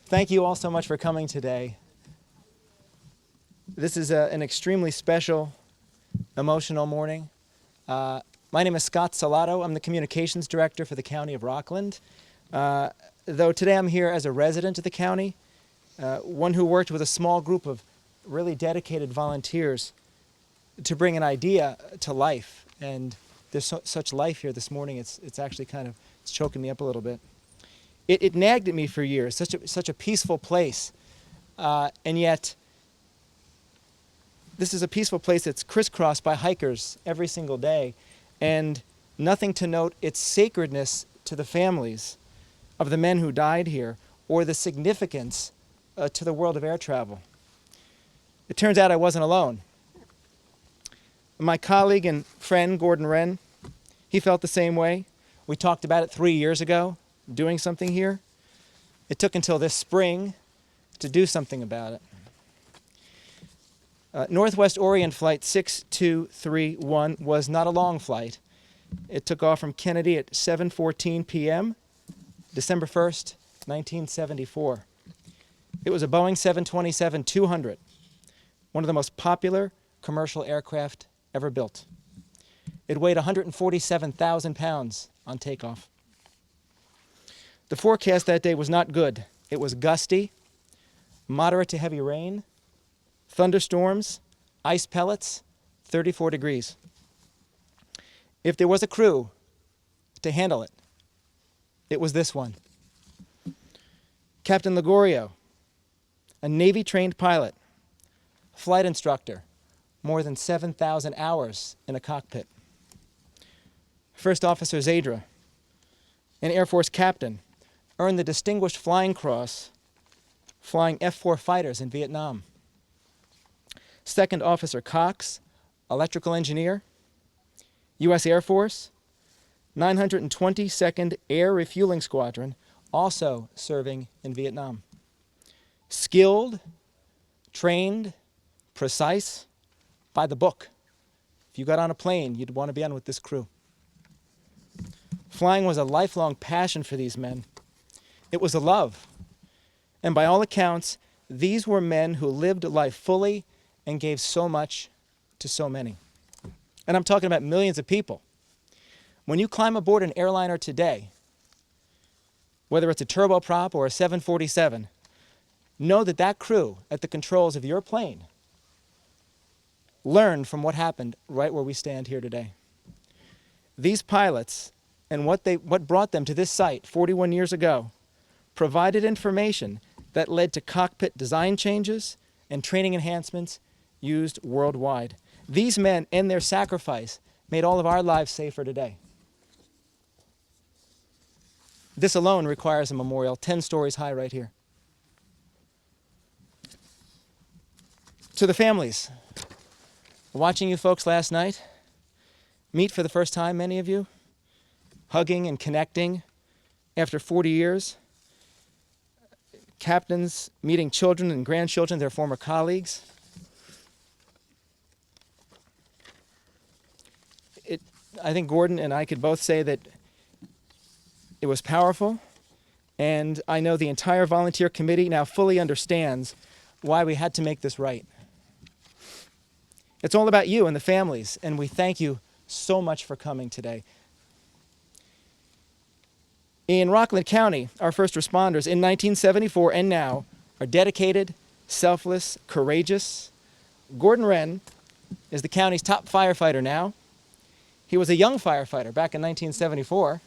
Thank you all so much for coming today. This is an extremely special, emotional morning. My name is Scott Salato. I'm the Communications Director for the County of Rockland. Though today I'm here as a resident of the county, one who worked with a small group of really dedicated volunteers to bring an idea to life. And there's such life here this morning, it's actually it's choking me up a little bit. It nagged at me for years, such a peaceful place, and yet this is a peaceful place that's crisscrossed by hikers every single day, and nothing to note its sacredness to the families of the men who died here, or the significance to the world of air travel. It turns out I wasn't alone. My colleague and friend, Gordon Wren, he felt the same way. We talked about it 3 years ago, doing something here. It took until this spring to do something about it. Northwest Orient Flight 6231 was not a long flight. It took off from Kennedy at 7:14 p.m., December 1st, 1974. It was a Boeing 727-200, one of the most popular commercial aircraft ever built. It weighed 147,000 pounds on takeoff. The forecast that day was not good. It was gusty, moderate to heavy rain, thunderstorms, ice pellets, 34 degrees. If there was a crew to handle it, it was this one. Captain Ligorio, a Navy-trained pilot, flight instructor, more than 7,000 hours in a cockpit. First Officer Zadra, an Air Force captain, earned the Distinguished Flying Cross flying F-4 fighters in Vietnam. Second Officer Cox, electrical engineer, U.S. Air Force, 922nd Air Refueling Squadron, also serving in Vietnam. Skilled, trained, precise, by the book. If you got on a plane, you'd want to be on with this crew. Flying was a lifelong passion for these men. It was a love. And by all accounts, these were men who lived life fully and gave so much to so many. And I'm talking about millions of people. When you climb aboard an airliner today, whether it's a turboprop or a 747, know that that crew at the controls of your plane learned from what happened right where we stand here today. These pilots and what brought them to this site 41 years ago provided information that led to cockpit design changes and training enhancements used worldwide. These men and their sacrifice made all of our lives safer today. This alone requires a memorial 10 stories high right here. To the families, watching you folks last night, meet for the first time, many of you, hugging and connecting after 40 years, captains meeting children and grandchildren, their former colleagues. I think Gordon and I could both say that it was powerful, and I know the entire volunteer committee now fully understands why we had to make this right. It's all about you and the families, and we thank you so much for coming today. In Rockland County, our first responders in 1974 and now are dedicated, selfless, courageous. Gordon Wren is the county's top firefighter now. He was a young firefighter back in 1974.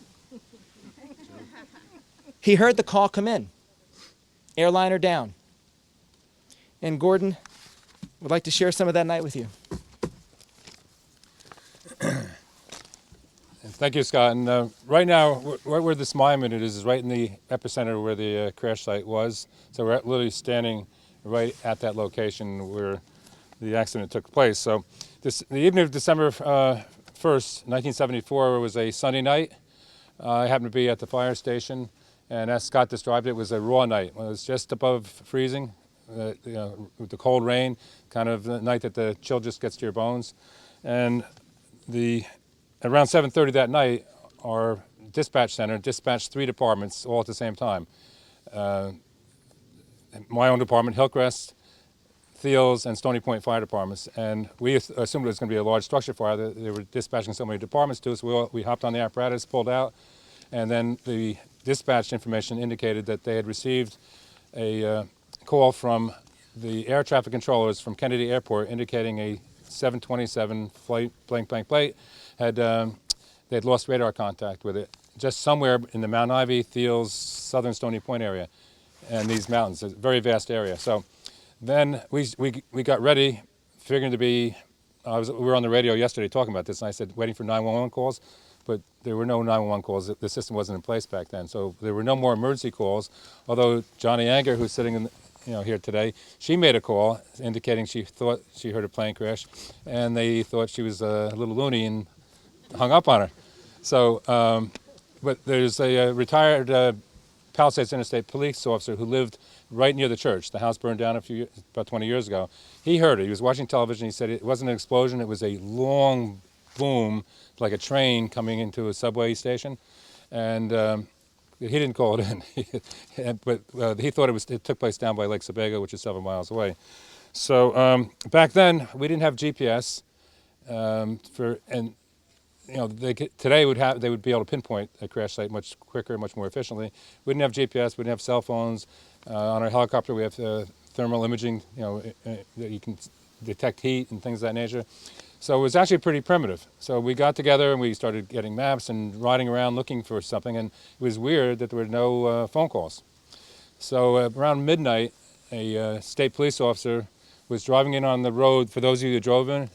He heard the call come in, airliner down. And Gordon would like to share some of that night with you. Thank you, Scott. And right now, right where this monument is right in the epicenter where the crash site was. So we're literally standing right at that location where the accident took place. So the evening of December 1st, 1974, it was a Sunday night. I happened to be at the fire station, and as Scott described it, was a raw night. It was just above freezing, with the cold rain, kind of the night that the chill just gets to your bones. And around 7:30 that night, our dispatch center dispatched 3 departments all at the same time. my own department, Hillcrest, Thiels, and Stony Point fire departments. And we assumed it was going to be a large structure fire that they were dispatching so many departments to, so we hopped on the apparatus, pulled out, and then the dispatch information indicated that they had received a call from the air traffic controllers from Kennedy Airport indicating a 727 flight blank plate had they'd lost radar contact with it just somewhere in the Mount Ivy, Thiels, southern Stony Point area, and these mountains, a very vast area. So then we got ready, figuring to be. We were on the radio yesterday talking about this, and I said waiting for 911 calls, but there were no 911 calls. The system wasn't in place back then, so there were no more emergency calls. Although Johnny Anger, who's sitting in here today, she made a call indicating she thought she heard a plane crash, and they thought she was a little loony and hung up on her. So, but there's a retired Palisades Interstate police officer who lived right near the church. The house burned down about 20 years ago. He heard it. He was watching television. He said it wasn't an explosion. It was a long boom, like a train coming into a subway station, and he didn't call it in, but he thought it took place down by Lake Sebago, which is 7 miles away. So back then we didn't have GPS, today they would be able to pinpoint a crash site much quicker, much more efficiently. We didn't have GPS. We didn't have cell phones. On our helicopter, we have thermal imaging, that you can detect heat and things of that nature. So it was actually pretty primitive. So we got together and we started getting maps and riding around looking for something, and it was weird that there were no phone calls. So around midnight, a state police officer was driving in on the road. For those of you who drove in,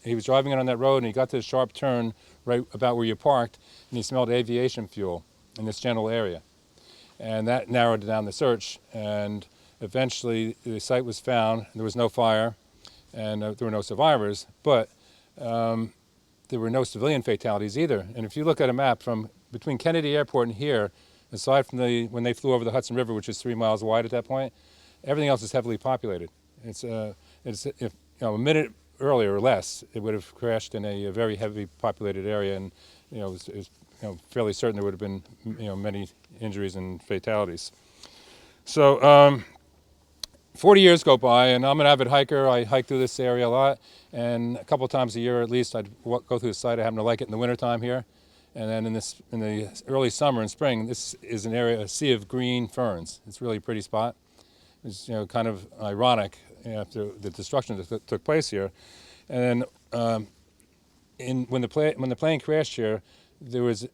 he was driving in on that road, and he got to the sharp turn right about where you parked, and he smelled aviation fuel in this general area. And that narrowed down the search, and eventually the site was found. There was no fire, and there were no survivors, but there were no civilian fatalities either. And if you look at a map from between Kennedy Airport and here, aside from when they flew over the Hudson River, which is 3 miles wide at that point, everything else is heavily populated. It's if a minute earlier or less, it would have crashed in a very heavily populated area, and it was fairly certain there would have been many injuries and fatalities. So 40 years go by, and I'm an avid hiker. I hike through this area a lot, and a couple times a year at least I'd go through the site. I happen to like it in the wintertime here, and then in the early summer and spring, this is an area, a sea of green ferns. It's a really pretty spot. It's kind of ironic after the destruction that took place here. And then when the plane crashed here, there was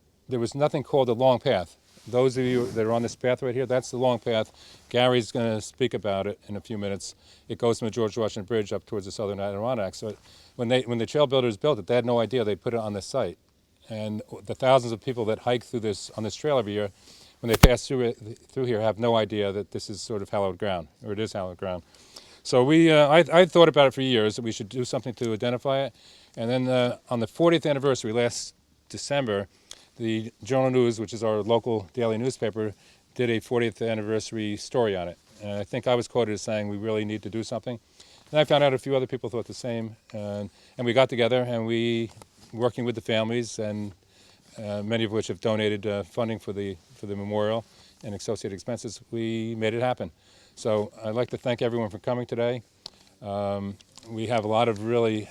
nothing called the long path. Those of you that are on this path right here, that's the long path. Gary's going to speak about it in a few minutes. It goes from the George Washington Bridge up towards the southern Adirondacks. So when the trail builders built it, they had no idea they'd put it on this site. And the thousands of people that hike through on this trail every year, when they pass through here, have no idea that this is sort of hallowed ground, or it is hallowed ground. So I thought about it for years that we should do something to identify it. And then on the 40th anniversary last December, the Journal News, which is our local daily newspaper, did a 40th anniversary story on it. And I think I was quoted as saying we really need to do something. And I found out a few other people thought the same. And we got together, and we, working with the families, and many of which have donated funding for the memorial and associated expenses, we made it happen. So I'd like to thank everyone for coming today. We have a lot of really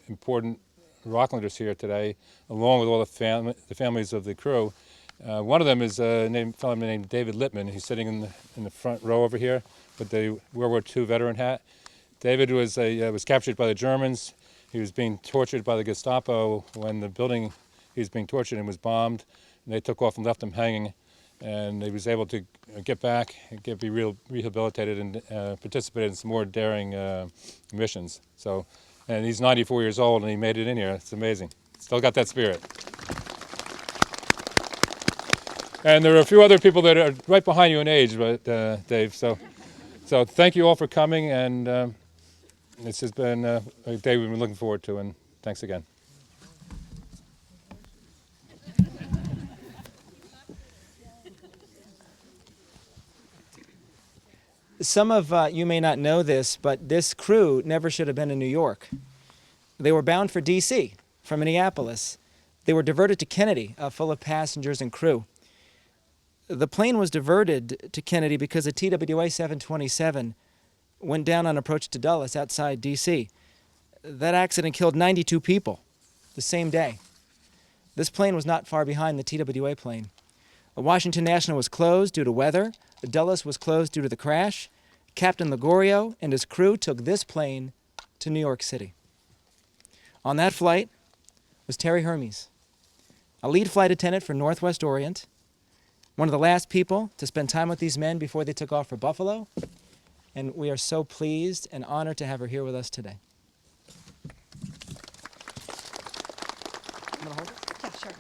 important Rocklanders here today, along with all the families of the crew. One of them is a fellow named David Littman. He's sitting in the front row over here with the World War II veteran hat. David was captured by the Germans. He was being tortured by the Gestapo when the building he was being tortured in was bombed, and they took off and left him hanging. And he was able to get back, be rehabilitated, and participated in some more daring missions. So. And he's 94 years old, and he made it in here. It's amazing. Still got that spirit. And there are a few other people that are right behind you in age, but Dave. So thank you all for coming, and this has been a day we've been looking forward to. And thanks again. Some of you may not know this, but this crew never should have been in New York. They were bound for D.C. from Minneapolis. They were diverted to Kennedy, full of passengers and crew. The plane was diverted to Kennedy because a TWA 727 went down on approach to Dulles outside D.C. That accident killed 92 people the same day. This plane was not far behind the TWA plane. Washington National was closed due to weather. Dulles was closed due to the crash. Captain Ligorio and his crew took this plane to New York City. On that flight was Terry Hermes, a lead flight attendant for Northwest Orient, one of the last people to spend time with these men before they took off for Buffalo, and we are so pleased and honored to have her here with us today. You want to hold it? Yeah, sure.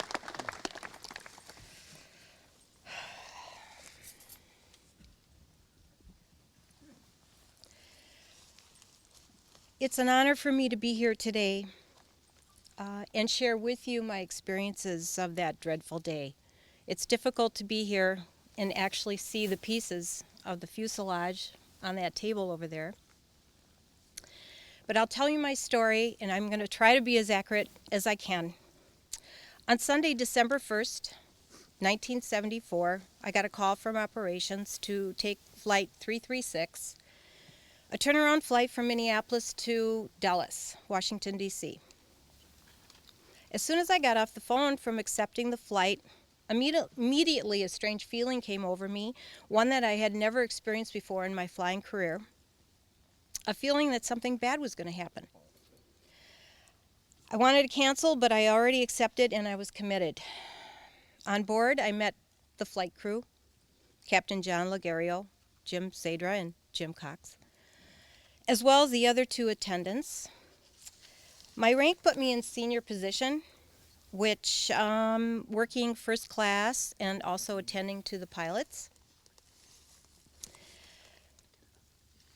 It's an honor for me to be here today and share with you my experiences of that dreadful day. It's difficult to be here and actually see the pieces of the fuselage on that table over there. But I'll tell you my story, and I'm going to try to be as accurate as I can. On Sunday, December 1st, 1974, I got a call from operations to take flight 336, a turnaround flight from Minneapolis to Dulles, Washington, D.C. As soon as I got off the phone from accepting the flight, immediately a strange feeling came over me, one that I had never experienced before in my flying career, a feeling that something bad was going to happen. I wanted to cancel, but I already accepted and I was committed. On board, I met the flight crew, Captain John Ligorio, Jim Sadra, and Jim Cox, as well as the other two attendants. My rank put me in senior position, which working first class and also attending to the pilots.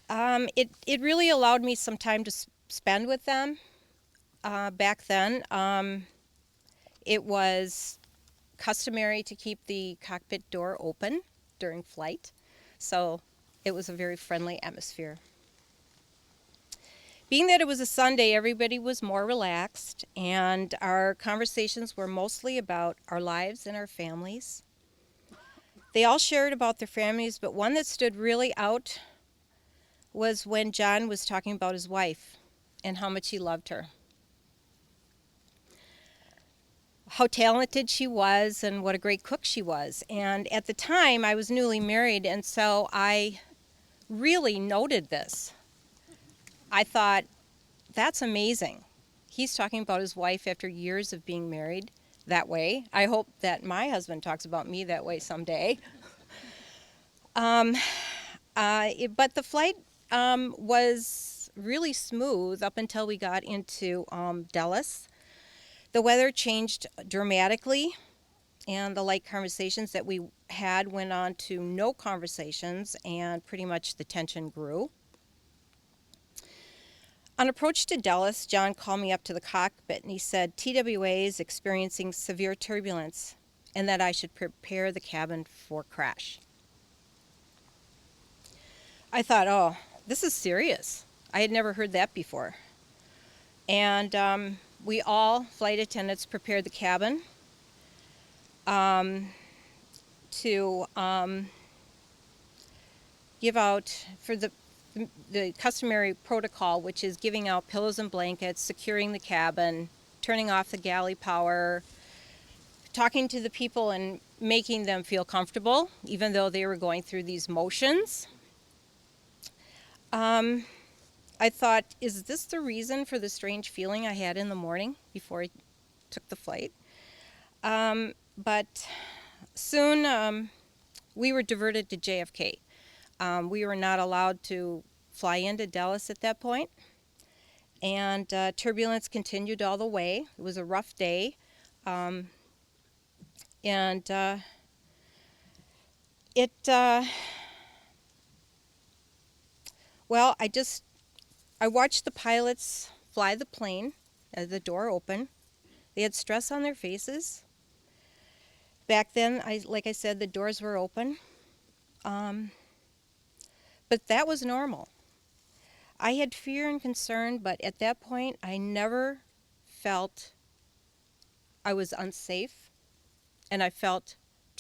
It really allowed me some time to spend with them. Back then, it was customary to keep the cockpit door open during flight, so it was a very friendly atmosphere. Being that it was a Sunday, everybody was more relaxed, and our conversations were mostly about our lives and our families. They all shared about their families, but one that stood really out was when John was talking about his wife and how much he loved her. How talented she was and what a great cook she was. And at the time, I was newly married, and so I really noted this. I thought, that's amazing. He's talking about his wife after years of being married that way. I hope that my husband talks about me that way someday. But the flight was really smooth up until we got into Dulles. The weather changed dramatically, and the light conversations that we had went on to no conversations, and pretty much the tension grew. On approach to Dulles, John called me up to the cockpit and he said TWA is experiencing severe turbulence and that I should prepare the cabin for crash. I thought, oh, this is serious. I had never heard that before. And we all, flight attendants, prepared the cabin to give out for the customary protocol, which is giving out pillows and blankets, securing the cabin, turning off the galley power, talking to the people and making them feel comfortable, even though they were going through these motions. I thought, is this the reason for the strange feeling I had in the morning before I took the flight? But soon we were diverted to JFK. We were not allowed to fly into Dulles at that point, and turbulence continued all the way. It was a rough day, well, I watched the pilots fly the plane as the door opened. They had stress on their faces. Back then, like I said, the doors were open. But that was normal. I had fear and concern, but at that point, I never felt I was unsafe, and I felt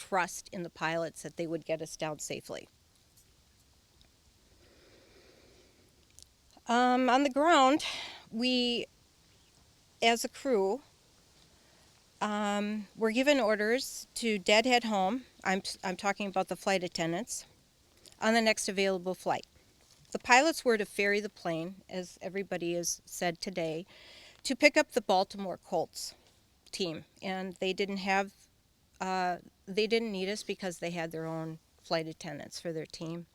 trust in the pilots that they would get us down safely. On the ground, we, as a crew, were given orders to deadhead home. I'm talking about the flight attendants, on the next available flight. The pilots were to ferry the plane, as everybody has said today, to pick up the Baltimore Colts team, and they didn't need us because they had their own flight attendants for their team.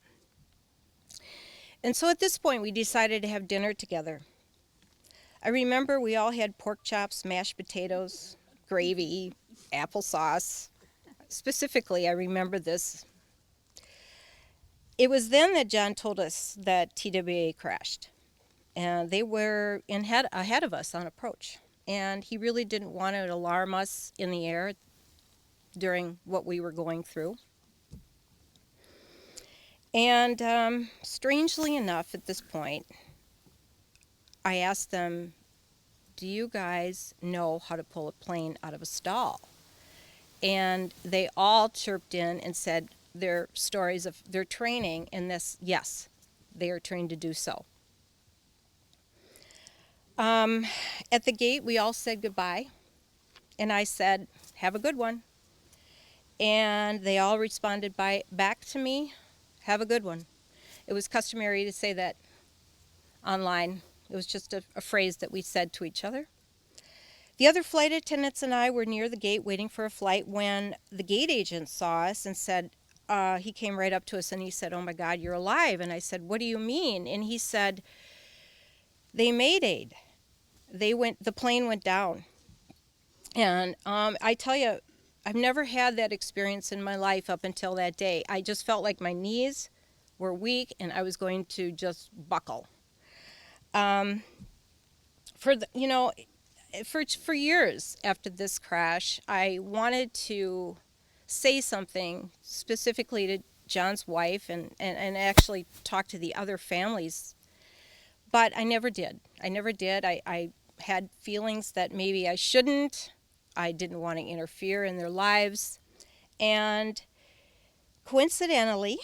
And so at this point, we decided to have dinner together. I remember we all had pork chops, mashed potatoes, gravy, applesauce. Specifically, I remember this. It was then that John told us that TWA crashed, and they were ahead of us on approach. And he really didn't want to alarm us in the air during what we were going through. And strangely enough, at this point, I asked them, do you guys know how to pull a plane out of a stall? And they all chirped in and said their stories of their training in this. Yes, they are trained to do so. At the gate, we all said goodbye, and I said, have a good one. And they all responded back to me, have a good one. It was customary to say that online. It was just a phrase that we said to each other. The other flight attendants and I were near the gate waiting for a flight when the gate agent saw us and said, he came right up to us and he said, oh my God, you're alive. And I said, what do you mean? And he said, they maydaid. The plane went down. And I tell you, I've never had that experience in my life up until that day. I just felt like my knees were weak and I was going to just buckle. For years after this crash, I wanted to say something specifically to John's wife and actually talk to the other families, but I never did. I had feelings that maybe I shouldn't. I didn't want to interfere in their lives. And coincidentally,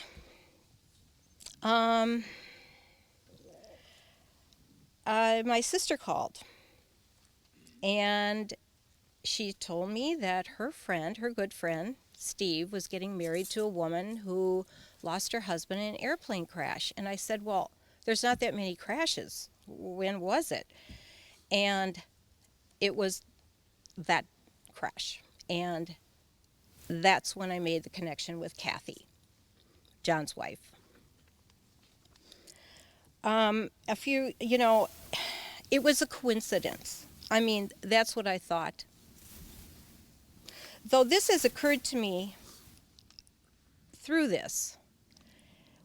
my sister called. And she told me that her good friend, Steve, was getting married to a woman who lost her husband in an airplane crash. And I said, well, there's not that many crashes. When was it? And it was that crash. And that's when I made the connection with Kathy, John's wife. It was a coincidence. I mean, that's what I thought. Though this has occurred to me through this,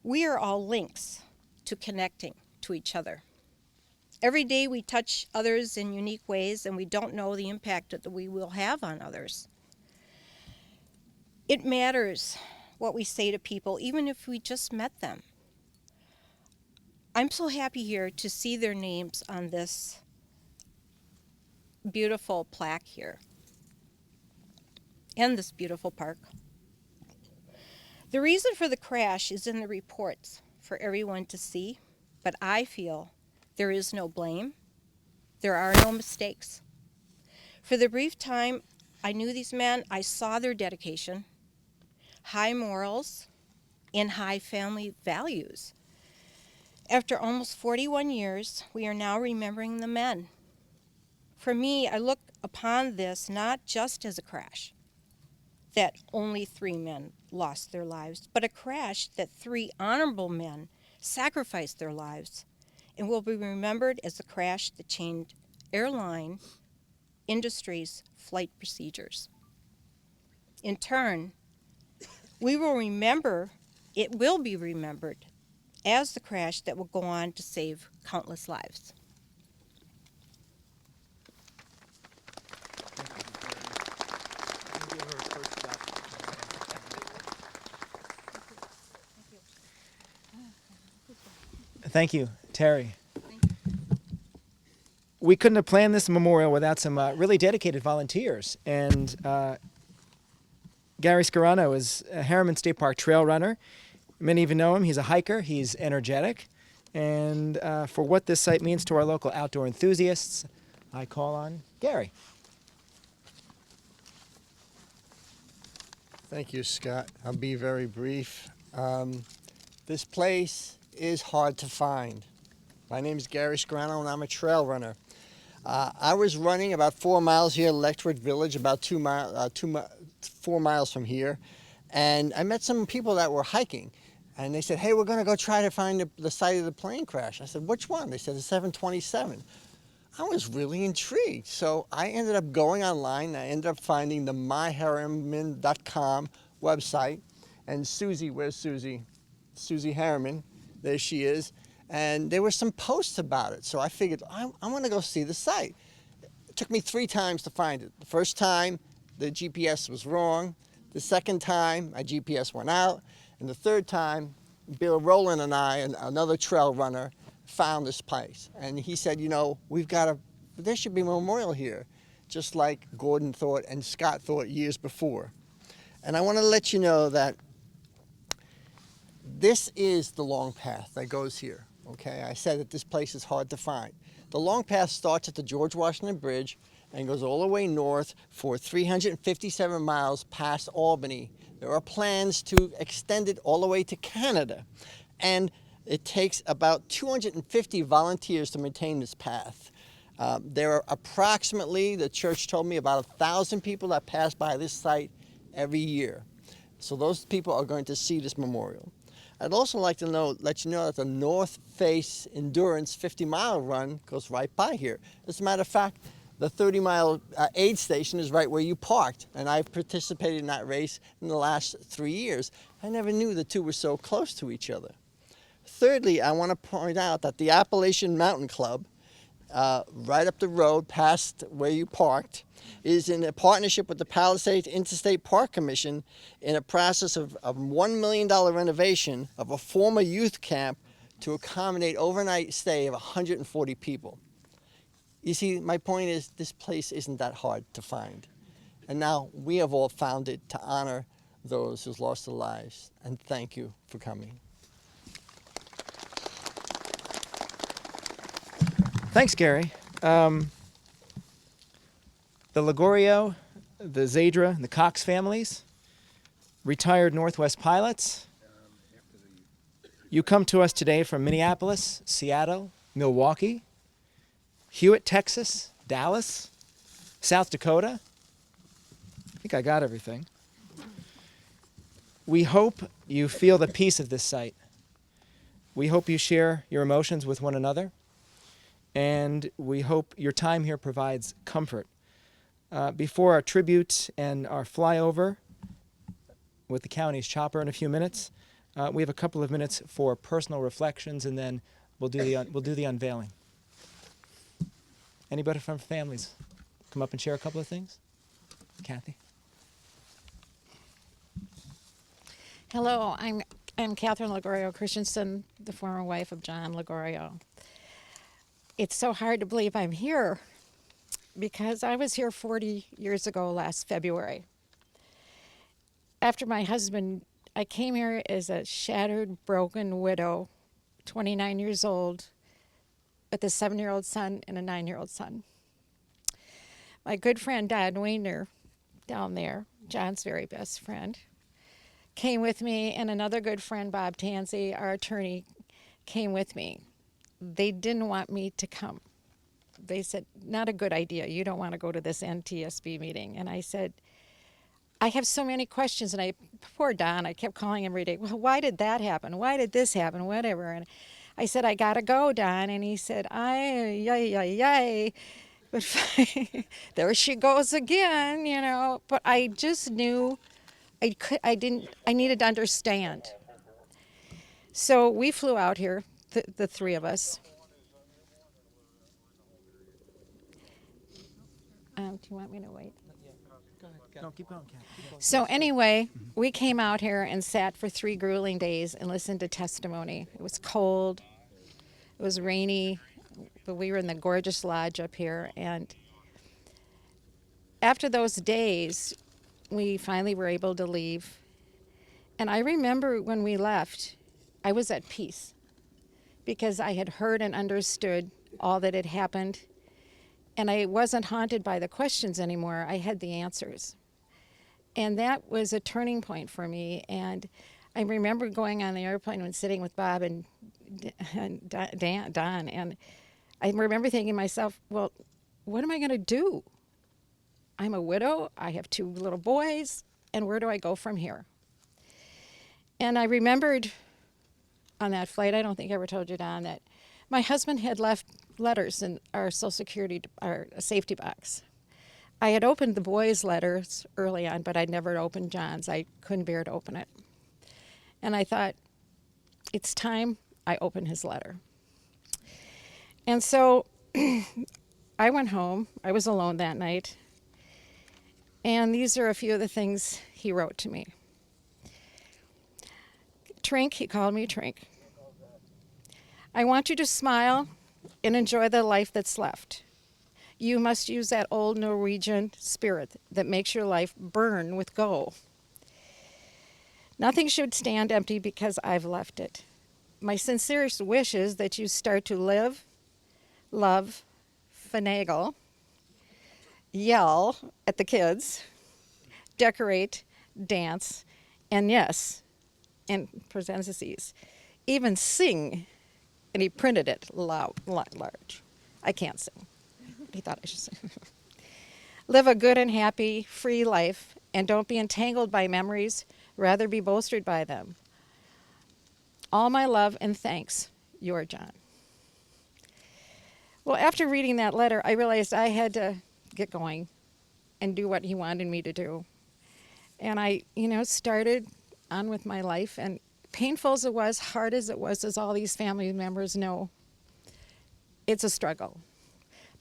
we are all links to connecting to each other. Every day we touch others in unique ways, and we don't know the impact that we will have on others. It matters what we say to people, even if we just met them. I'm so happy here to see their names on this beautiful plaque here and this beautiful park. The reason for the crash is in the reports for everyone to see, but I feel there is no blame. There are no mistakes. For the brief time I knew these men, I saw their dedication, high morals, and high family values. After almost 41 years, we are now remembering the men. For me, I look upon this not just as a crash, that only 3 men lost their lives, but a crash that 3 honorable men sacrificed their lives and will be remembered as a crash that changed airline industry's flight procedures. In turn, it will be remembered as the crash that will go on to save countless lives. Thank you, Terry. We couldn't have planned this memorial without some really dedicated volunteers. And Gary Scarano is a Harriman State Park trail runner. Many of you know him. He's a hiker. He's energetic. And for what this site means to our local outdoor enthusiasts, I call on Gary. Thank you, Scott. I'll be very brief. This place is hard to find. My name is Gary Scarano, and I'm a trail runner. I was running about 4 miles here, Electric Village, about 4 miles from here, and I met some people that were hiking, and they said, "Hey, we're going to go try to find the site of the plane crash." I said, "Which one?" They said, "The 727." I was really intrigued, so I ended up going online. I ended up finding the myharriman.com website, and Susie, where's Susie? Susie Harriman, there she is, and there were some posts about it, so I figured I'm going to go see the site. It took me 3 times to find it. The first time, the GPS was wrong. The second time, my GPS went out, and the third time, Bill Rowland and I, and another trail runner, found this place, and he said, you know, there should be a memorial here, just like Gordon thought and Scott thought years before. And I want to let you know that this is the long path that goes here, okay? I said that this place is hard to find. The long path starts at the George Washington Bridge and goes all the way north for 357 miles past Albany. There are plans to extend it all the way to Canada, and it takes about 250 volunteers to maintain this path. There are approximately, the church told me, about 1,000 people that pass by this site every year. So those people are going to see this memorial. I'd also like to let you know that the North Face Endurance 50-mile run goes right by here. As a matter of fact, the 30-mile aid station is right where you parked, and I've participated in that race in the last 3 years. I never knew the two were so close to each other. Thirdly, I want to point out that the Appalachian Mountain Club, right up the road past where you parked, is in a partnership with the Palisades Interstate Park Commission in a process of a $1 million renovation of a former youth camp to accommodate overnight stay of 140 people. You see, my point is this place isn't that hard to find. And now we have all found it to honor those who've lost their lives. And thank you for coming. Thanks, Gary. The Ligorio, the Zadra, and the Cox families, retired Northwest pilots. You come to us today from Minneapolis, Seattle, Milwaukee, Hewitt, Texas, Dallas, South Dakota. I think I got everything. We hope you feel the peace of this site. We hope you share your emotions with one another. And we hope your time here provides comfort. Before our tribute and our flyover with the county's chopper in a few minutes, we have a couple of minutes for personal reflections, and then we'll do the unveiling. Anybody from families come up and share a couple of things? Kathy? Hello, I'm Catherine Ligorio Christensen, the former wife of John Ligorio. It's so hard to believe I'm here because I was here 40 years ago last February. After my husband, I came here as a shattered, broken widow, 29 years old, with a 7-year-old son and a 9-year-old son. My good friend Don Weiner down there, John's very best friend, came with me, and another good friend, Bob Tansey, our attorney, came with me. They didn't want me to come. They said, not a good idea. You don't want to go to this NTSB meeting. And I said, I have so many questions. And poor Don, I kept calling him every day. Well, why did that happen? Why did this happen? Whatever. And I said, I got to go, Don. And he said, ay. But there she goes again, you know. But I just knew I needed to understand. So we flew out here, the three of us. Do you want me to wait? No, keep going, Kathy. Keep going. So anyway, we came out here and sat for 3 grueling days and listened to testimony. It was cold, it was rainy, but we were in the gorgeous lodge up here. And after those days, we finally were able to leave. And I remember when we left, I was at peace because I had heard and understood all that had happened. And I wasn't haunted by the questions anymore. I had the answers. And that was a turning point for me. And I remember going on the airplane and sitting with Bob and Don. And I remember thinking to myself, well, what am I going to do? I'm a widow. I have 2 little boys. And where do I go from here? And I remembered on that flight, I don't think I ever told you, Don, that my husband had left letters in our Social Security, our safety box. I had opened the boys' letters early on, but I'd never opened John's. I couldn't bear to open it. And I thought, it's time I open his letter. And so I went home. I was alone that night. And these are a few of the things he wrote to me. Trink, he called me Trink. I want you to smile and enjoy the life that's left. You must use that old Norwegian spirit that makes your life burn with go. Nothing should stand empty because I've left it. My sincerest wish is that you start to live, love, finagle, yell at the kids, decorate, dance, and yes, in parentheses, even sing. And he printed it large. I can't sing. He thought I should sing. Live a good and happy, free life, and don't be entangled by memories, rather be bolstered by them. All my love and thanks, your John. Well, after reading that letter, I realized I had to get going and do what he wanted me to do. And I, started on with my life, and painful as it was, hard as it was, as all these family members know, it's a struggle.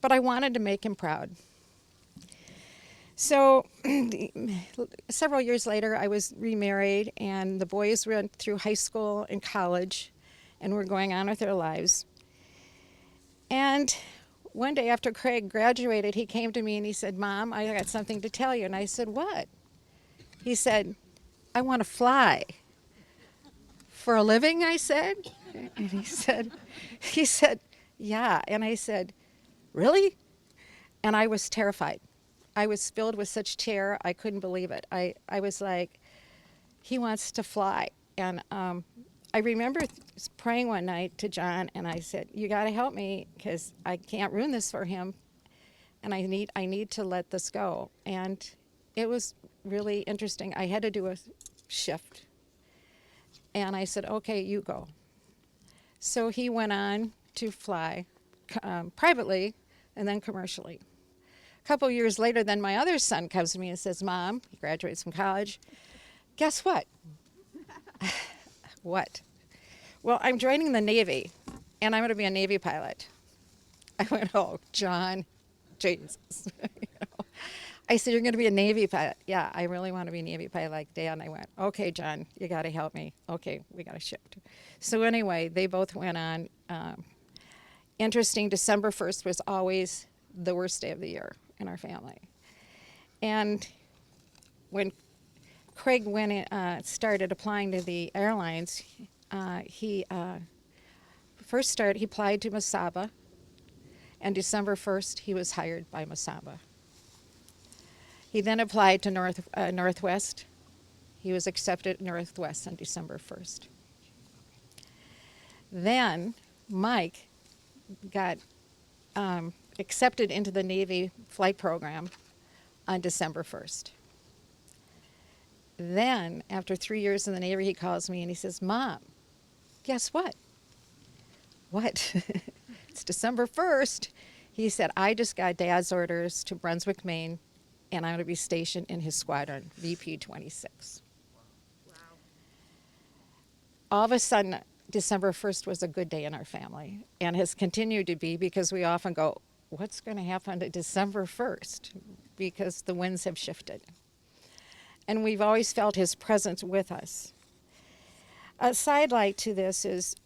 But I wanted to make him proud. So several years later, I was remarried, and the boys went through high school and college, and were going on with their lives. And one day after Craig graduated, he came to me and he said, Mom, I got something to tell you. And I said, what? He said, I want to fly. For a living, I said. And he said, yeah. And I said, really? And I was terrified. I was filled with such terror, I couldn't believe it. I was like, he wants to fly. And I remember praying one night to John, and I said, you got to help me because I can't ruin this for him, and I need to let this go. And it was really interesting. I had to do a shift. And I said, okay, you go. So he went on to fly privately and then commercially. A couple years later, then my other son comes to me and says, Mom, he graduates from college, guess what? What? Well, I'm joining the Navy, and I'm going to be a Navy pilot. I went, oh, John, Jesus. I said, you're going to be a Navy pilot. Yeah, I really want to be a Navy pilot like Dad. And I went, okay, John, you got to help me. Okay, we got to shift. So anyway, they both went on. Interesting, December 1st was always the worst day of the year in our family. And when Craig started applying to the airlines, he applied to Masaba, and December 1st, he was hired by Masaba. He then applied to Northwest. He was accepted at Northwest on December 1st. Then Mike got accepted into the Navy flight program on December 1st. Then, after 3 years in the Navy, he calls me and he says, Mom, guess what? What? It's December 1st. He said, I just got Dad's orders to Brunswick, Maine, and I'm going to be stationed in his squadron, VP 26. Wow. All of a sudden, December 1st was a good day in our family, and has continued to be, because we often go, what's going to happen to December 1st? Because the winds have shifted. And we've always felt his presence with us. A sidelight to this is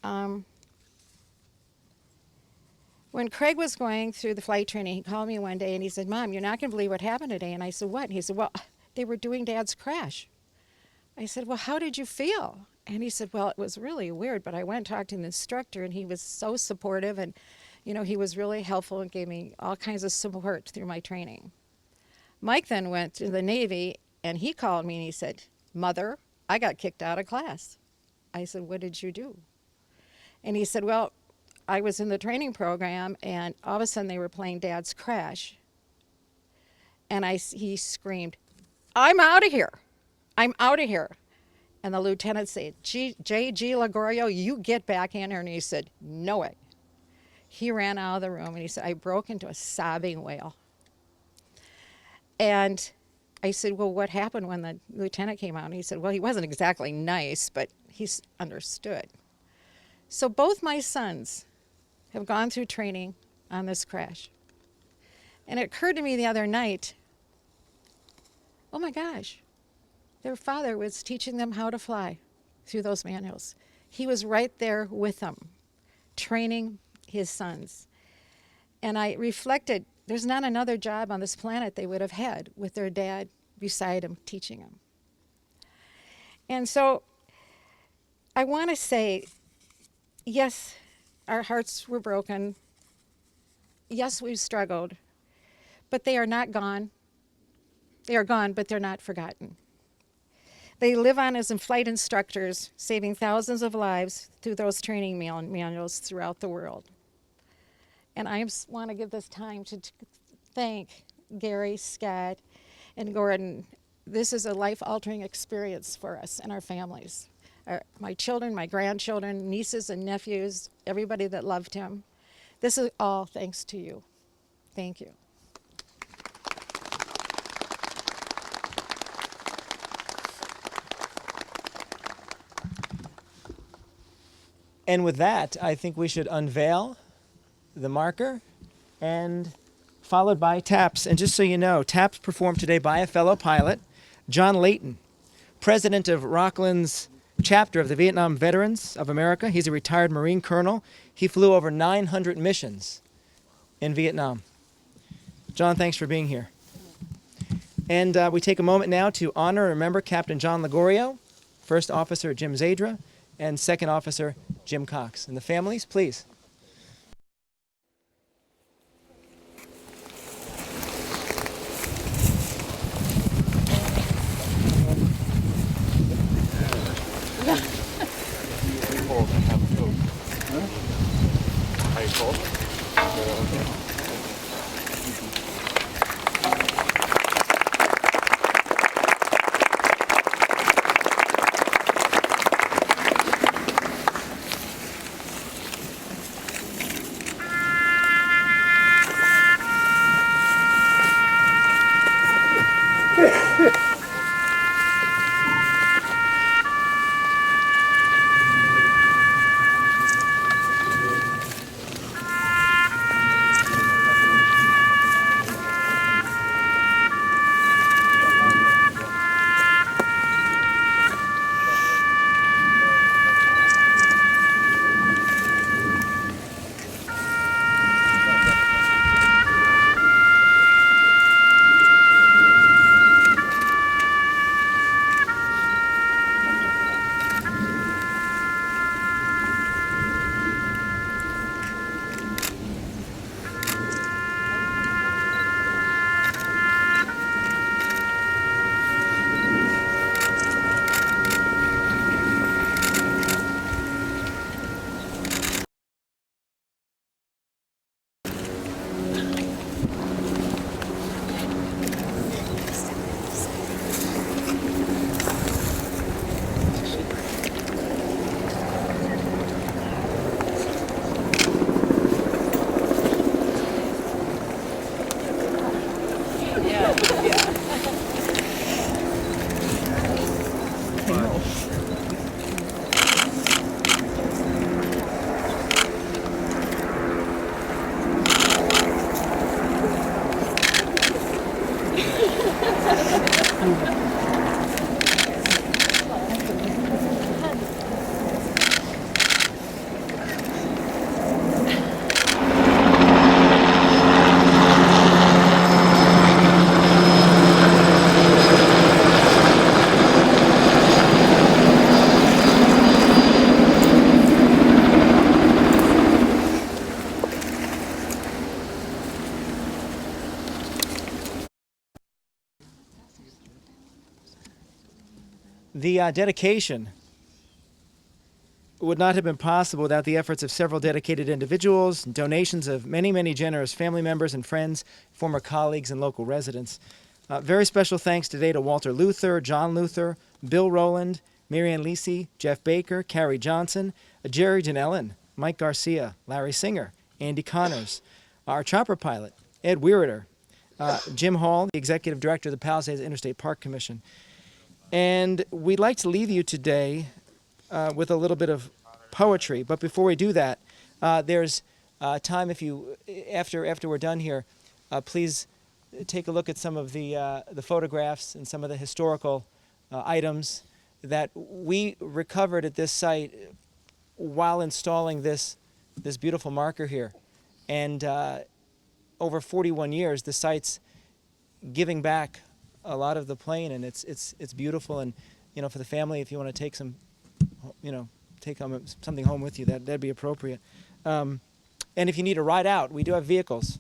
when Craig was going through the flight training, he called me one day and he said, Mom, you're not going to believe what happened today. And I said, what? And he said, well, they were doing Dad's crash. I said, well, how did you feel? And he said, well, it was really weird, but I went and talked to the instructor, and he was so supportive, and, you know, he was really helpful and gave me all kinds of support through my training. Mike then went to the Navy, and he called me and he said, Mother, I got kicked out of class. I said, what did you do? And he said, well, I was in the training program, and all of a sudden they were playing Dad's crash. And he screamed, I'm out of here. I'm out of here. And the lieutenant said, J.G. Lagorio, you get back in here. And he said, no way. He ran out of the room, and he said, I broke into a sobbing wail. And I said, well, what happened when the lieutenant came out? And he said, well, he wasn't exactly nice, but he understood. So both my sons have gone through training on this crash. And it occurred to me the other night, oh my gosh, their father was teaching them how to fly through those manuals. He was right there with them, training his sons. And I reflected, there's not another job on this planet they would have had with their dad beside them, teaching them. And so I want to say, yes, our hearts were broken. Yes, we've struggled, but they are not gone. They are gone, but they're not forgotten. They live on as flight instructors, saving thousands of lives through those training manuals throughout the world. And I want to give this time to thank Gary, Scott, and Gordon. This is a life-altering experience for us and our families. My children, my grandchildren, nieces and nephews, everybody that loved him. This is all thanks to you. Thank you. And with that, I think we should unveil the marker, and followed by taps. And just so you know, taps performed today by a fellow pilot, John Layton, president of Rockland's chapter of the Vietnam Veterans of America. He's a retired Marine colonel. He flew over 900 missions in Vietnam. John, thanks for being here. And we take a moment now to honor and remember Captain John Lagorio, First Officer Jim Zadra, and Second Officer Jim Cox. And the families, please. The dedication would not have been possible without the efforts of several dedicated individuals, and donations of many, many generous family members and friends, former colleagues, and local residents. Very special thanks today to Walter Luther, John Luther, Bill Rowland, Marianne Lisi, Jeff Baker, Carrie Johnson, Jerry Janellen, Mike Garcia, Larry Singer, Andy Connors, our chopper pilot, Ed Weiriter, Jim Hall, the executive director of the Palisades Interstate Park Commission. And we'd like to leave you today with a little bit of poetry. But before we do that, there's time if you, after we're done here, please take a look at some of the photographs and some of the historical items that we recovered at this site while installing this beautiful marker here. And over 41 years, the site's giving back a lot of the plain, and it's beautiful. And you know, for the family, if you want to take some, you know, take something home with you, that'd be appropriate. And if you need a ride out, we do have vehicles.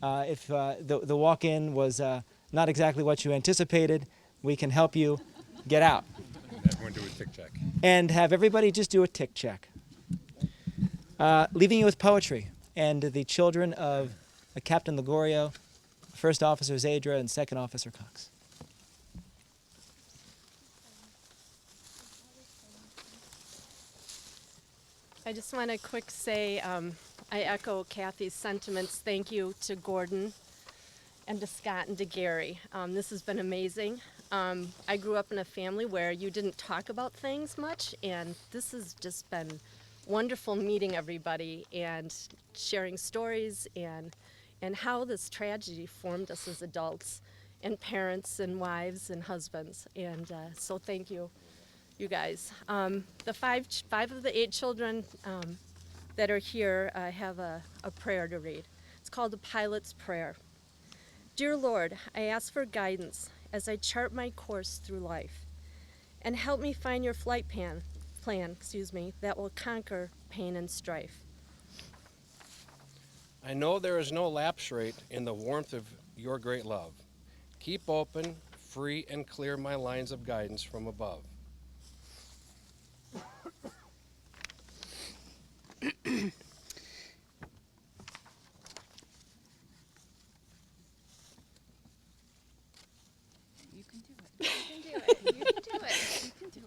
If the walk-in was not exactly what you anticipated, we can help you get out. Everyone do a tick check. And have everybody just do a tick check. Leaving you with poetry and the children of Captain Ligorio, First Officer Zadra, and Second Officer Cox. I just want to quick say I echo Kathy's sentiments. Thank you to Gordon and to Scott and to Gary. This has been amazing. I grew up in a family where you didn't talk about things much, and this has just been wonderful meeting everybody and sharing stories and how this tragedy formed us as adults and parents and wives and husbands. And so thank you, you guys. The five of the 8 children that are here have a prayer to read. It's called the Pilot's Prayer. Dear Lord, I ask for guidance as I chart my course through life, and help me find your flight plan that will conquer pain and strife. I know there is no lapse rate in the warmth of your great love. Keep open, free, and clear my lines of guidance from above. You can do it. You can do it. You can do it. You can do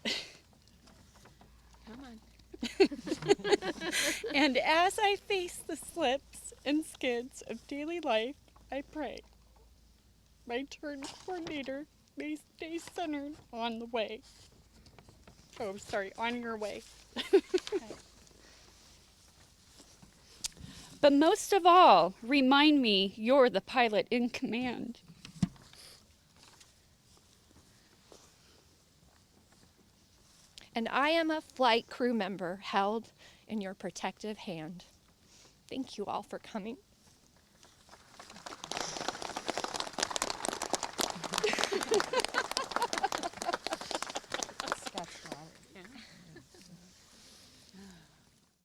it. Come on. And as I face the slips and skids of daily life, I pray. My turn coordinator may stay centered on the way. Oh, sorry, on your way. But most of all, remind me you're the pilot in command. And I am a flight crew member held in your protective hand. Thank you all for coming.